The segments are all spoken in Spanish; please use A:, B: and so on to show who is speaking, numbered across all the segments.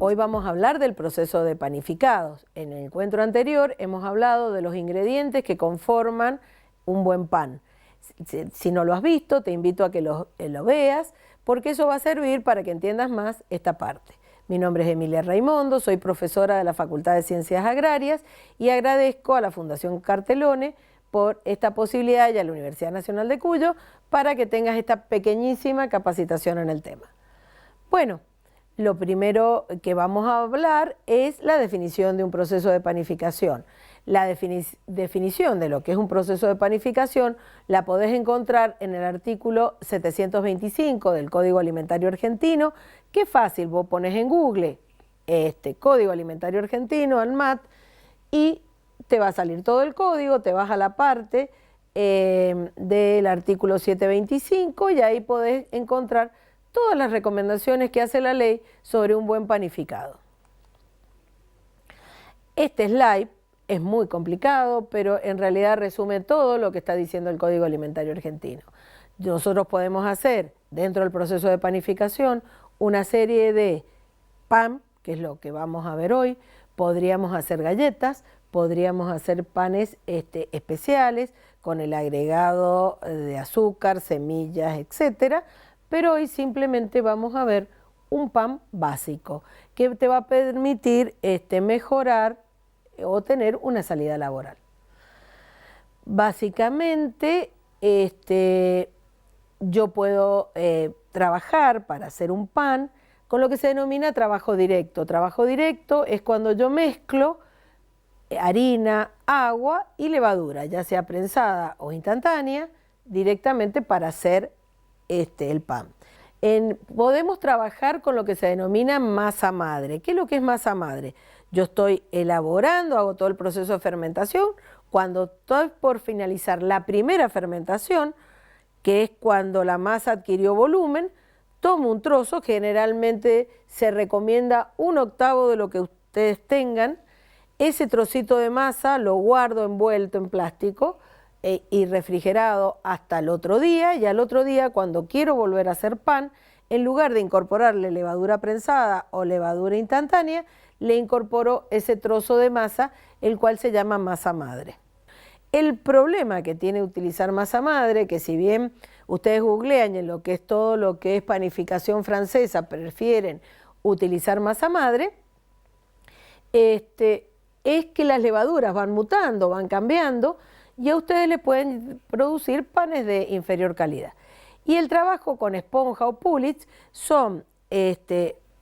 A: Hoy vamos a hablar del proceso de panificados. En el encuentro anterior hemos hablado de los ingredientes que conforman un buen pan. Si no lo has visto, te invito a que lo veas, porque eso va a servir para que entiendas más esta parte. Mi nombre es Emilia Raimondo, soy profesora de la Facultad de Ciencias Agrarias y agradezco a la Fundación Cartelone por esta posibilidad y a la Universidad Nacional de Cuyo para que tengas esta pequeñísima capacitación en el tema. Bueno, lo primero que vamos a hablar es la definición de un proceso de panificación. La definición de lo que es un proceso de panificación la podés encontrar en el artículo 725 del Código Alimentario Argentino. Qué fácil, vos pones en Google Código Alimentario Argentino, ANMAT, y te va a salir todo el código, te vas a la parte del artículo 725 y ahí podés encontrar todas las recomendaciones que hace la ley sobre un buen panificado. Este slide es muy complicado, pero en realidad resume todo lo que está diciendo el Código Alimentario Argentino. Nosotros podemos hacer, dentro del proceso de panificación, una serie de pan, que es lo que vamos a ver hoy. Podríamos hacer galletas, podríamos hacer panes especiales, con el agregado de azúcar, semillas, etcétera. Pero hoy simplemente vamos a ver un pan básico que te va a permitir mejorar o tener una salida laboral. Básicamente, yo puedo trabajar para hacer un pan con lo que se denomina trabajo directo. Trabajo directo es cuando yo mezclo harina, agua y levadura, ya sea prensada o instantánea, directamente para hacer el pan. Podemos trabajar con lo que se denomina masa madre. ¿Qué es lo que es masa madre? Yo estoy elaborando, hago todo el proceso de fermentación. Cuando estoy por finalizar la primera fermentación, que es cuando la masa adquirió volumen, tomo un trozo, generalmente se recomienda 1/8 de lo que ustedes tengan. Ese trocito de masa lo guardo envuelto en plástico y refrigerado hasta el otro día, y al otro día, cuando quiero volver a hacer pan, en lugar de incorporarle levadura prensada o levadura instantánea, le incorporo ese trozo de masa, el cual se llama masa madre. El problema que tiene utilizar masa madre, que si bien ustedes googlean en lo que es todo lo que es panificación francesa, prefieren utilizar masa madre, es que las levaduras van mutando, van cambiando, y a ustedes les pueden producir panes de inferior calidad. Y el trabajo con esponja o pullets son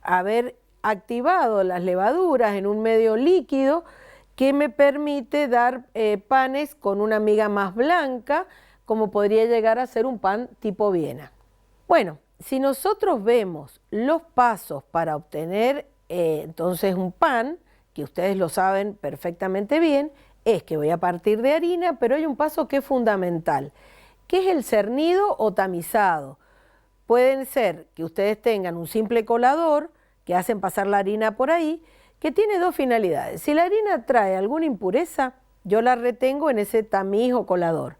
A: haber activado las levaduras en un medio líquido que me permite dar panes con una miga más blanca, como podría llegar a ser un pan tipo Viena. Bueno, si nosotros vemos los pasos para obtener entonces un pan, que ustedes lo saben perfectamente bien, es que voy a partir de harina, pero hay un paso que es fundamental, que es el cernido o tamizado. Pueden ser que ustedes tengan un simple colador, que hacen pasar la harina por ahí, que tiene dos finalidades. Si la harina trae alguna impureza, yo la retengo en ese tamiz o colador.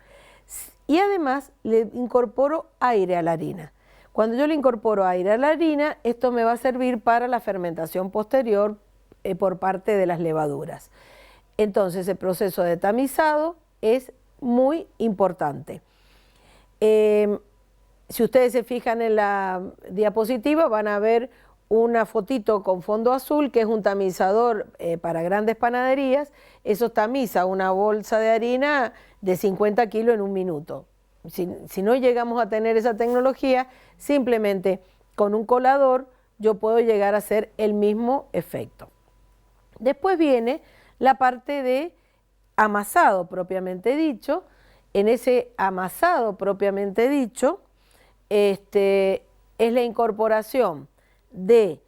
A: Y además le incorporo aire a la harina. Cuando yo le incorporo aire a la harina, esto me va a servir para la fermentación posterior por parte de las levaduras. Entonces el proceso de tamizado es muy importante. Si ustedes se fijan en la diapositiva, van a ver una fotito con fondo azul, que es un tamizador para grandes panaderías. Eso tamiza una bolsa de harina de 50 kilos en un minuto. Si no llegamos a tener esa tecnología, simplemente con un colador yo puedo llegar a hacer el mismo efecto. Después viene la parte de amasado propiamente dicho. En ese amasado propiamente dicho es la incorporación de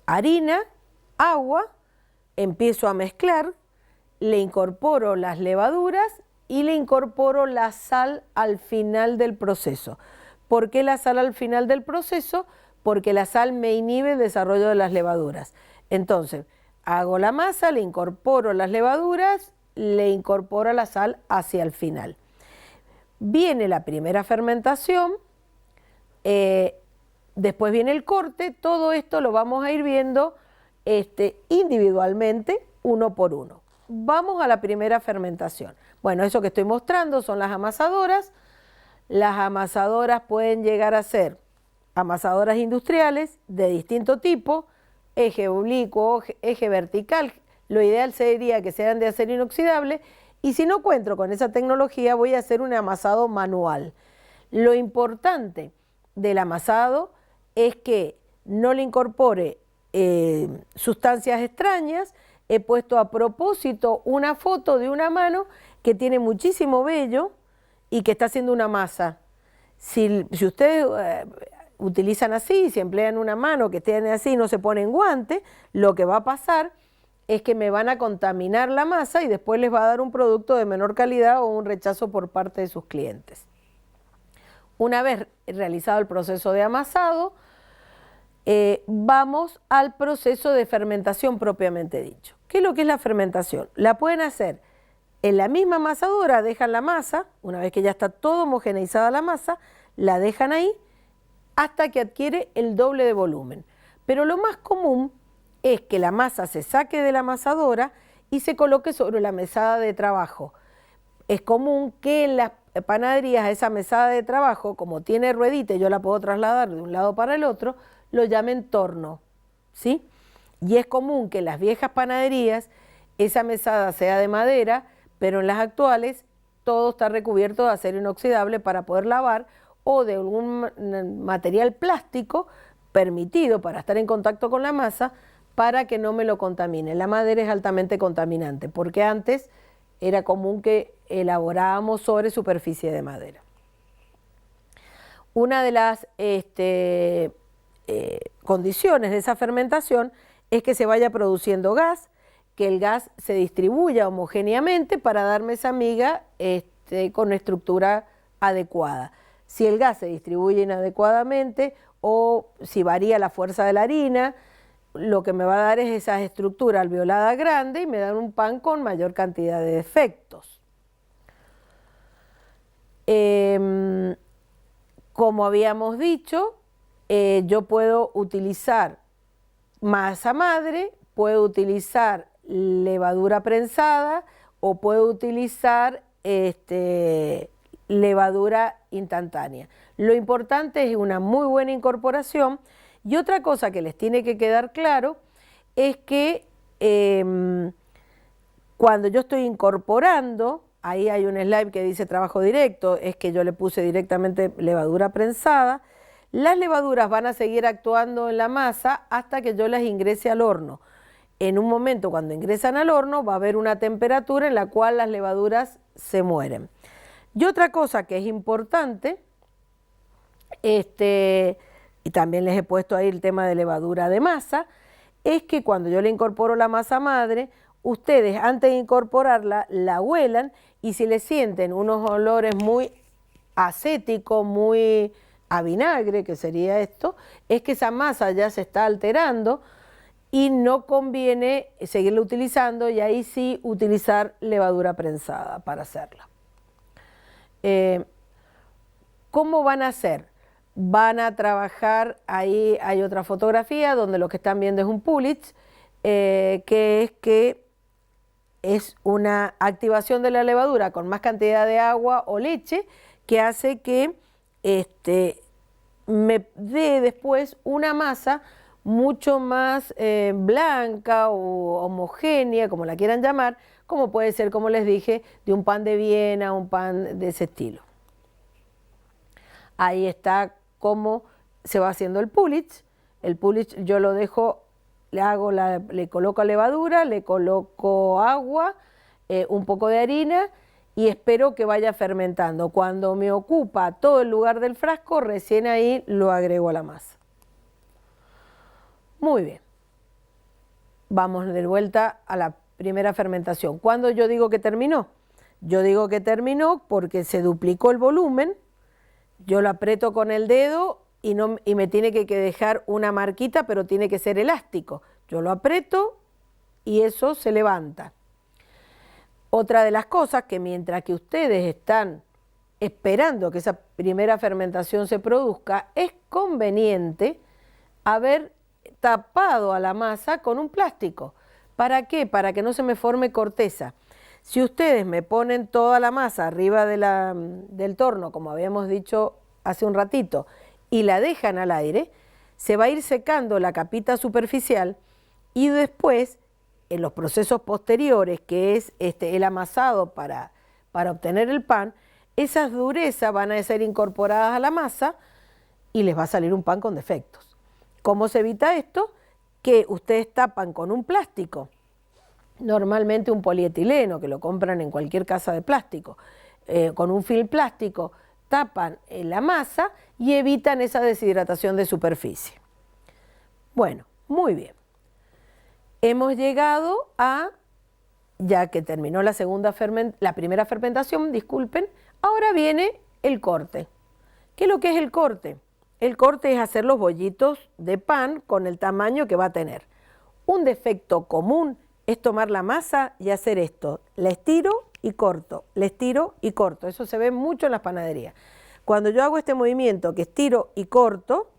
A: harina, agua, empiezo a mezclar, le incorporo las levaduras y le incorporo la sal al final del proceso. ¿Por qué la sal al final del proceso? Porque la sal me inhibe el desarrollo de las levaduras. Entonces, hago la masa, le incorporo las levaduras, le incorporo la sal hacia el final. Viene la primera fermentación, Después viene el corte, todo esto lo vamos a ir viendo individualmente, uno por uno. Vamos a la primera fermentación. Bueno, eso que estoy mostrando son las amasadoras. Las amasadoras pueden llegar a ser amasadoras industriales de distinto tipo, eje oblicuo, eje vertical. Lo ideal sería que sean de acero inoxidable, y si no encuentro con esa tecnología voy a hacer un amasado manual. Lo importante del amasado es que no le incorpore sustancias extrañas. He puesto a propósito una foto de una mano que tiene muchísimo vello y que está haciendo una masa. Si ustedes utilizan así, si emplean una mano que tiene así y no se ponen guantes, lo que va a pasar es que me van a contaminar la masa y después les va a dar un producto de menor calidad o un rechazo por parte de sus clientes. Una vez realizado el proceso de amasado, vamos al proceso de fermentación propiamente dicho. ¿Qué es lo que es la fermentación? La pueden hacer en la misma amasadora, dejan la masa, una vez que ya está todo homogeneizada la masa, la dejan ahí hasta que adquiere el doble de volumen. Pero lo más común es que la masa se saque de la amasadora y se coloque sobre la mesada de trabajo. Es común que en las panaderías esa mesada de trabajo, como tiene ruedita y yo la puedo trasladar de un lado para el otro, lo llamen torno, ¿sí? Y es común que en las viejas panaderías esa mesada sea de madera, pero en las actuales todo está recubierto de acero inoxidable para poder lavar, o de algún material plástico permitido para estar en contacto con la masa para que no me lo contamine. La madera es altamente contaminante porque antes era común que elaborábamos sobre superficie de madera. Una de las condiciones de esa fermentación es que se vaya produciendo gas, que el gas se distribuya homogéneamente para darme esa miga con una estructura adecuada. Si el gas se distribuye inadecuadamente o si varía la fuerza de la harina, lo que me va a dar es esa estructura alveolada grande y me dan un pan con mayor cantidad de defectos. Como habíamos dicho, yo puedo utilizar masa madre, puedo utilizar levadura prensada o puedo utilizar levadura instantánea. Lo importante es una muy buena incorporación. Y otra cosa que les tiene que quedar claro es que cuando yo estoy incorporando, ahí hay un slide que dice trabajo directo, es que yo le puse directamente levadura prensada. Las levaduras van a seguir actuando en la masa hasta que yo las ingrese al horno. En un momento cuando ingresan al horno va a haber una temperatura en la cual las levaduras se mueren. Y otra cosa que es importante, y también les he puesto ahí el tema de levadura de masa, es que cuando yo le incorporo la masa madre, ustedes antes de incorporarla la huelan y si le sienten unos olores muy acéticos, muy a vinagre, que sería esto, es que esa masa ya se está alterando y no conviene seguirla utilizando y ahí sí utilizar levadura prensada para hacerla. ¿Cómo van a hacer? Van a trabajar, ahí hay otra fotografía donde lo que están viendo es un Pullitz, que es una activación de la levadura con más cantidad de agua o leche que hace que me dé después una masa mucho más blanca o homogénea, como la quieran llamar, como puede ser, como les dije, de un pan de Viena, un pan de ese estilo. Ahí está cómo se va haciendo el Pullitz. El Pullitz yo lo dejo, le coloco levadura, le coloco agua, un poco de harina y espero que vaya fermentando. Cuando me ocupa todo el lugar del frasco, recién ahí lo agrego a la masa. Muy bien. Vamos de vuelta a la primera fermentación. ¿Cuándo yo digo que terminó? Yo digo que terminó porque se duplicó el volumen. Yo lo aprieto con el dedo y me tiene que dejar una marquita, pero tiene que ser elástico. Yo lo aprieto y eso se levanta. Otra de las cosas que mientras que ustedes están esperando que esa primera fermentación se produzca, es conveniente haber tapado a la masa con un plástico. ¿Para qué? Para que no se me forme corteza. Si ustedes me ponen toda la masa arriba del torno, como habíamos dicho hace un ratito, y la dejan al aire, se va a ir secando la capita superficial y después, en los procesos posteriores, que es el amasado para obtener el pan, esas durezas van a ser incorporadas a la masa y les va a salir un pan con defectos. ¿Cómo se evita esto? Que ustedes tapan con un plástico, normalmente un polietileno, que lo compran en cualquier casa de plástico, con un film plástico, tapan la masa y evitan esa deshidratación de superficie. Bueno, muy bien. Hemos llegado a, ya que terminó la primera fermentación, disculpen, ahora viene el corte. ¿Qué es lo que es el corte? El corte es hacer los bollitos de pan con el tamaño que va a tener. Un defecto común es tomar la masa y hacer esto. La estiro y corto, la estiro y corto. Eso se ve mucho en las panaderías. Cuando yo hago este movimiento que estiro y corto,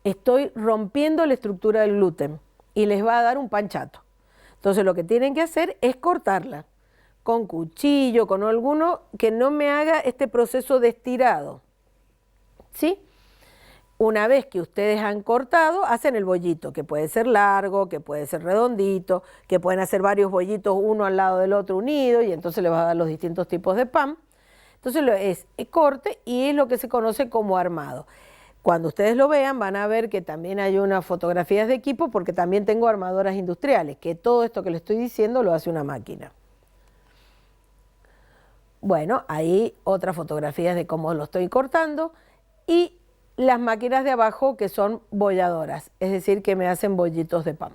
A: estoy rompiendo la estructura del gluten y les va a dar un pan chato. Entonces lo que tienen que hacer es cortarla con cuchillo, con alguno que no me haga este proceso de estirado. ¿Sí? Una vez que ustedes han cortado, hacen el bollito, que puede ser largo, que puede ser redondito, que pueden hacer varios bollitos uno al lado del otro unido y entonces le va a dar los distintos tipos de pan. Entonces es corte y es lo que se conoce como armado. Cuando ustedes lo vean van a ver que también hay unas fotografías de equipo porque también tengo armadoras industriales, que todo esto que les estoy diciendo lo hace una máquina. Bueno, ahí otras fotografías de cómo lo estoy cortando y las máquinas de abajo que son bolladoras, es decir, que me hacen bollitos de pan.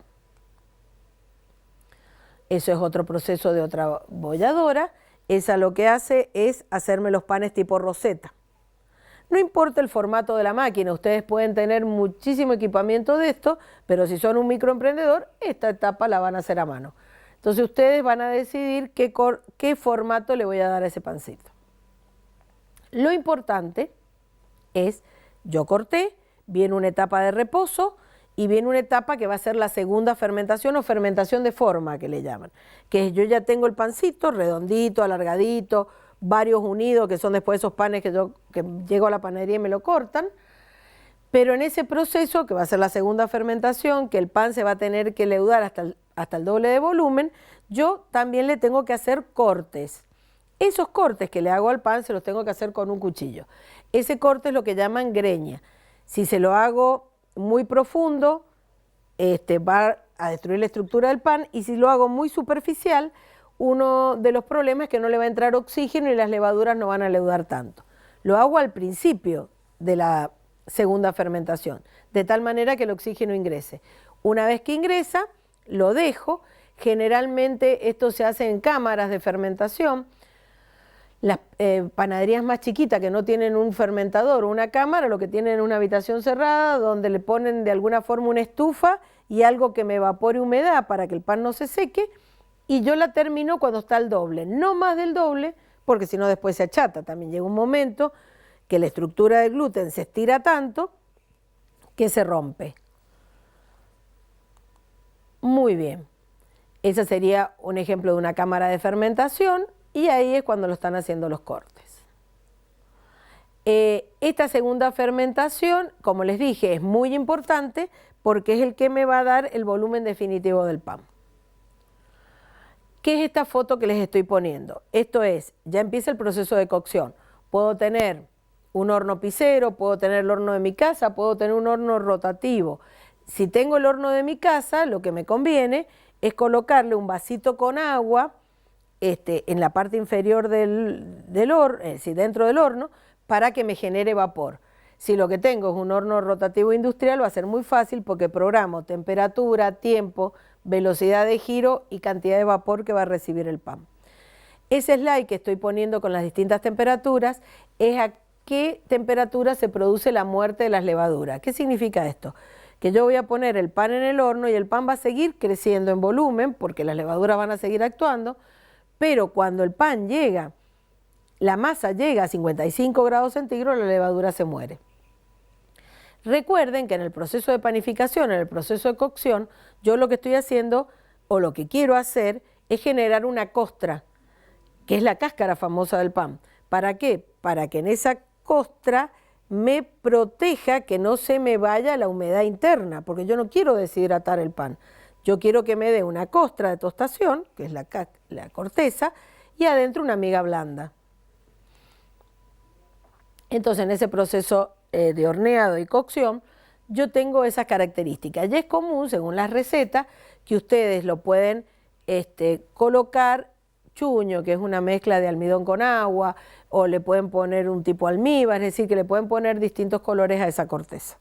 A: Eso es otro proceso de otra bolladora. Esa lo que hace es hacerme los panes tipo roseta. No importa el formato de la máquina, ustedes pueden tener muchísimo equipamiento de esto, pero si son un microemprendedor, esta etapa la van a hacer a mano. Entonces ustedes van a decidir qué formato le voy a dar a ese pancito. Lo importante es, yo corté, viene una etapa de reposo y viene una etapa que va a ser la segunda fermentación o fermentación de forma que le llaman, que yo ya tengo el pancito redondito, alargadito, varios unidos, que son después esos panes que llego a la panadería y me lo cortan, pero en ese proceso, que va a ser la segunda fermentación, que el pan se va a tener que leudar hasta el doble de volumen, yo también le tengo que hacer cortes. Esos cortes que le hago al pan se los tengo que hacer con un cuchillo. Ese corte es lo que llaman greña. Si se lo hago muy profundo, va a destruir la estructura del pan, y si lo hago muy superficial, uno de los problemas es que no le va a entrar oxígeno y las levaduras no van a leudar tanto. Lo hago al principio de la segunda fermentación, de tal manera que el oxígeno ingrese. Una vez que ingresa, lo dejo. Generalmente esto se hace en cámaras de fermentación. Las panaderías más chiquitas que no tienen un fermentador o una cámara, lo que tienen es una habitación cerrada donde le ponen de alguna forma una estufa y algo que me evapore humedad para que el pan no se seque, y yo la termino cuando está al doble, no más del doble, porque si no después se achata. También llega un momento que la estructura del gluten se estira tanto que se rompe. Muy bien, ese sería un ejemplo de una cámara de fermentación. Y ahí es cuando lo están haciendo los cortes. Esta segunda fermentación, como les dije, es muy importante porque es el que me va a dar el volumen definitivo del pan. ¿Qué es esta foto que les estoy poniendo? Esto es, ya empieza el proceso de cocción. Puedo tener un horno pisero, puedo tener el horno de mi casa, puedo tener un horno rotativo. Si tengo el horno de mi casa, lo que me conviene es colocarle un vasito con agua en la parte inferior del horno, es decir, dentro del horno, para que me genere vapor. Si lo que tengo es un horno rotativo industrial, va a ser muy fácil porque programo temperatura, tiempo, velocidad de giro y cantidad de vapor que va a recibir el pan. Ese slide que estoy poniendo con las distintas temperaturas es a qué temperatura se produce la muerte de las levaduras. ¿Qué significa esto? Que yo voy a poner el pan en el horno y el pan va a seguir creciendo en volumen porque las levaduras van a seguir actuando, pero cuando el pan llega la masa llega a 55 grados centígrados, la levadura se muere. Recuerden que en el proceso de panificación, en el proceso de cocción, yo lo que estoy haciendo o lo que quiero hacer es generar una costra, que es la cáscara famosa del pan. ¿Para qué? Para que en esa costra me proteja que no se me vaya la humedad interna, porque yo no quiero deshidratar el pan. Yo quiero que me dé una costra de tostación, que es la corteza, y adentro una miga blanda. Entonces, en ese proceso de horneado y cocción, yo tengo esas características. Y es común, según las recetas, que ustedes lo pueden colocar chuño, que es una mezcla de almidón con agua, o le pueden poner un tipo almíbar, es decir, que le pueden poner distintos colores a esa corteza.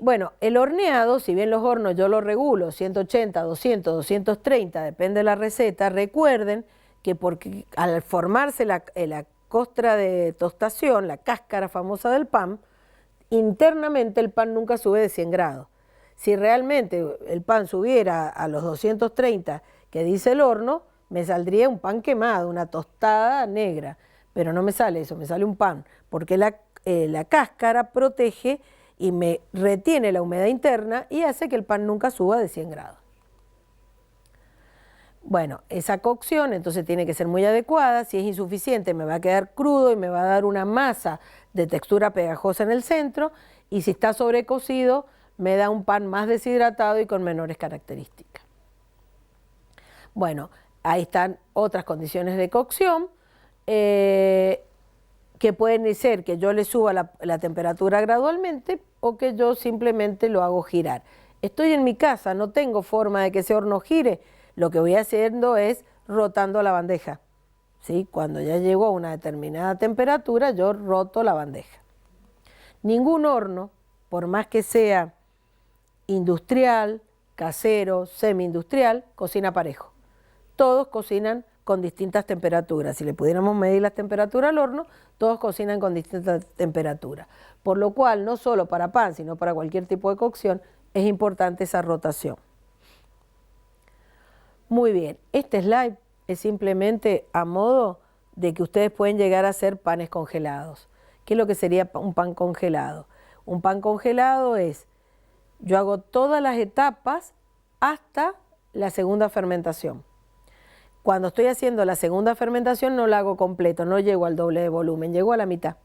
A: Bueno, el horneado, si bien los hornos yo los regulo, 180, 200, 230, depende de la receta, recuerden que porque al formarse la costra de tostación, la cáscara famosa del pan, internamente el pan nunca sube de 100 grados. Si realmente el pan subiera a los 230 que dice el horno, me saldría un pan quemado, una tostada negra, pero no me sale eso, me sale un pan, porque la cáscara protege y me retiene la humedad interna y hace que el pan nunca suba de 100 grados. Bueno, esa cocción entonces tiene que ser muy adecuada. Si es insuficiente me va a quedar crudo y me va a dar una masa de textura pegajosa en el centro, y si está sobrecocido me da un pan más deshidratado y con menores características. Bueno, ahí están otras condiciones de cocción que pueden ser que yo le suba la temperatura gradualmente o que yo simplemente lo hago girar. Estoy en mi casa, no tengo forma de que ese horno gire. Lo que voy haciendo es rotando la bandeja, ¿sí? Cuando ya llego a una determinada temperatura, yo roto la bandeja. Ningún horno, por más que sea industrial, casero, semi-industrial, cocina parejo. Todos cocinan con distintas temperaturas. Si le pudiéramos medir las temperaturas al horno, todos cocinan con distintas temperaturas. Por lo cual, no solo para pan, sino para cualquier tipo de cocción, es importante esa rotación. Muy bien, este slide es simplemente a modo de que ustedes pueden llegar a hacer panes congelados. ¿Qué es lo que sería un pan congelado? Un pan congelado es, yo hago todas las etapas hasta la segunda fermentación. Cuando estoy haciendo la segunda fermentación no la hago completo, no llego al doble de volumen, llego a la mitad.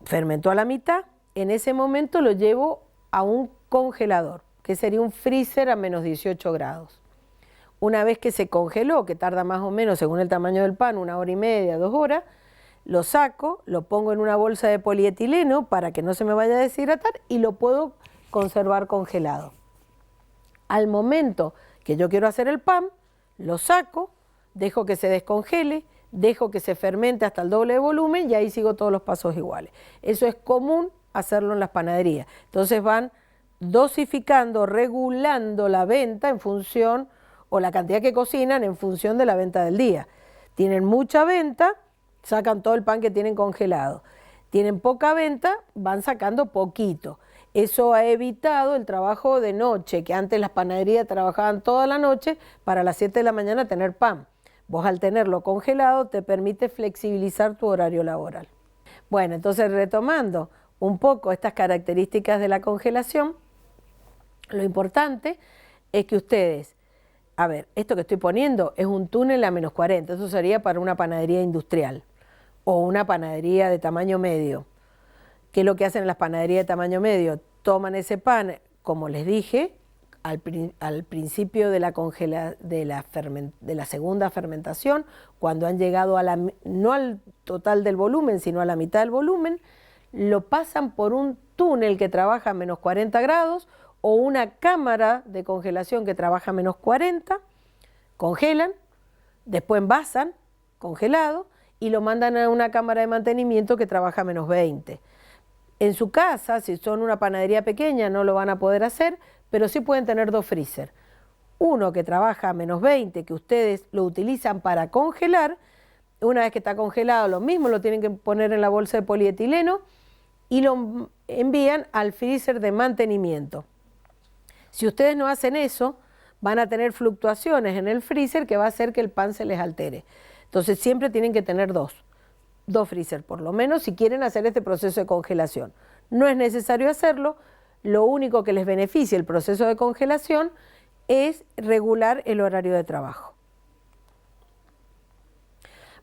A: Fermentó a la mitad, en ese momento lo llevo a un congelador, que sería un freezer a menos 18 grados. Una vez que se congeló, que tarda más o menos, según el tamaño del pan, 1 hora y media, 2 horas, lo saco, lo pongo en una bolsa de polietileno para que no se me vaya a deshidratar y lo puedo conservar congelado. Al momento que yo quiero hacer el pan, lo saco, dejo que se descongele, dejo que se fermente hasta el doble de volumen y ahí sigo todos los pasos iguales. Eso es común hacerlo en las panaderías. Entonces van dosificando, regulando la venta en función, o la cantidad que cocinan en función de la venta del día. Tienen mucha venta, sacan todo el pan que tienen congelado. Tienen poca venta, van sacando poquito. Eso ha evitado el trabajo de noche, que antes las panaderías trabajaban toda la noche para las 7 de la mañana tener pan. Vos al tenerlo congelado te permite flexibilizar tu horario laboral. Bueno, entonces retomando un poco estas características de la congelación, lo importante es que ustedes, a ver, esto que estoy poniendo es un túnel a menos 40, eso sería para una panadería industrial o una panadería de tamaño medio. ¿Qué es lo que hacen en las panaderías de tamaño medio? Toman ese pan, como les dije, al principio de la segunda fermentación, cuando han llegado no al total del volumen, sino a la mitad del volumen, lo pasan por un túnel que trabaja a menos 40 grados o una cámara de congelación que trabaja a menos 40, congelan, después envasan congelado y lo mandan a una cámara de mantenimiento que trabaja a menos 20. En su casa, si son una panadería pequeña, no lo van a poder hacer, pero sí pueden tener 2 freezer. Uno que trabaja a menos 20, que ustedes lo utilizan para congelar. Una vez que está congelado, lo mismo lo tienen que poner en la bolsa de polietileno y lo envían al freezer de mantenimiento. Si ustedes no hacen eso, van a tener fluctuaciones en el freezer que va a hacer que el pan se les altere. Entonces siempre tienen que tener dos freezer por lo menos si quieren hacer este proceso de congelación. No es necesario hacerlo, lo único que les beneficia el proceso de congelación es regular el horario de trabajo.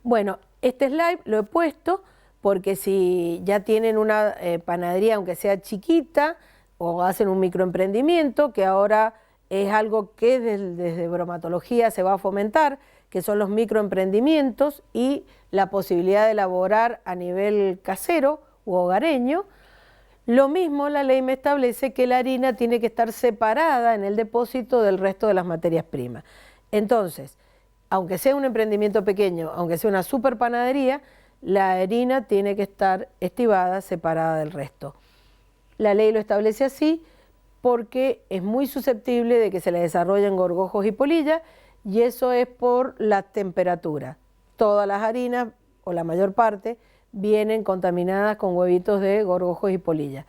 A: Bueno, este slide lo he puesto porque si ya tienen una panadería, aunque sea chiquita, o hacen un microemprendimiento, que ahora es algo que desde bromatología se va a fomentar, que son los microemprendimientos y la posibilidad de elaborar a nivel casero u hogareño. Lo mismo la ley me establece que la harina tiene que estar separada en el depósito del resto de las materias primas. Entonces, aunque sea un emprendimiento pequeño, aunque sea una super panadería, la harina tiene que estar estibada, separada del resto. La ley lo establece así porque es muy susceptible de que se le desarrollen gorgojos y polillas, y eso es por la temperatura. Todas las harinas, o la mayor parte, vienen contaminadas con huevitos de gorgojos y polillas.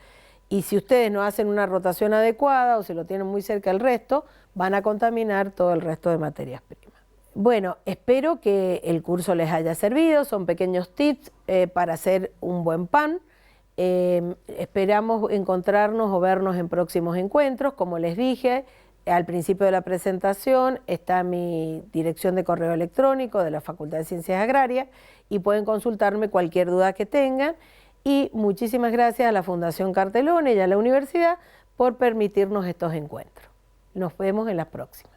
A: Y si ustedes no hacen una rotación adecuada o se lo tienen muy cerca del resto, van a contaminar todo el resto de materias primas. Bueno, espero que el curso les haya servido, son pequeños tips para hacer un buen pan. Esperamos encontrarnos o vernos en próximos encuentros. Como les dije al principio de la presentación, está mi dirección de correo electrónico de la Facultad de Ciencias Agrarias y pueden consultarme cualquier duda que tengan. Y muchísimas gracias a la Fundación Cartelone y a la universidad por permitirnos estos encuentros. Nos vemos en las próximas.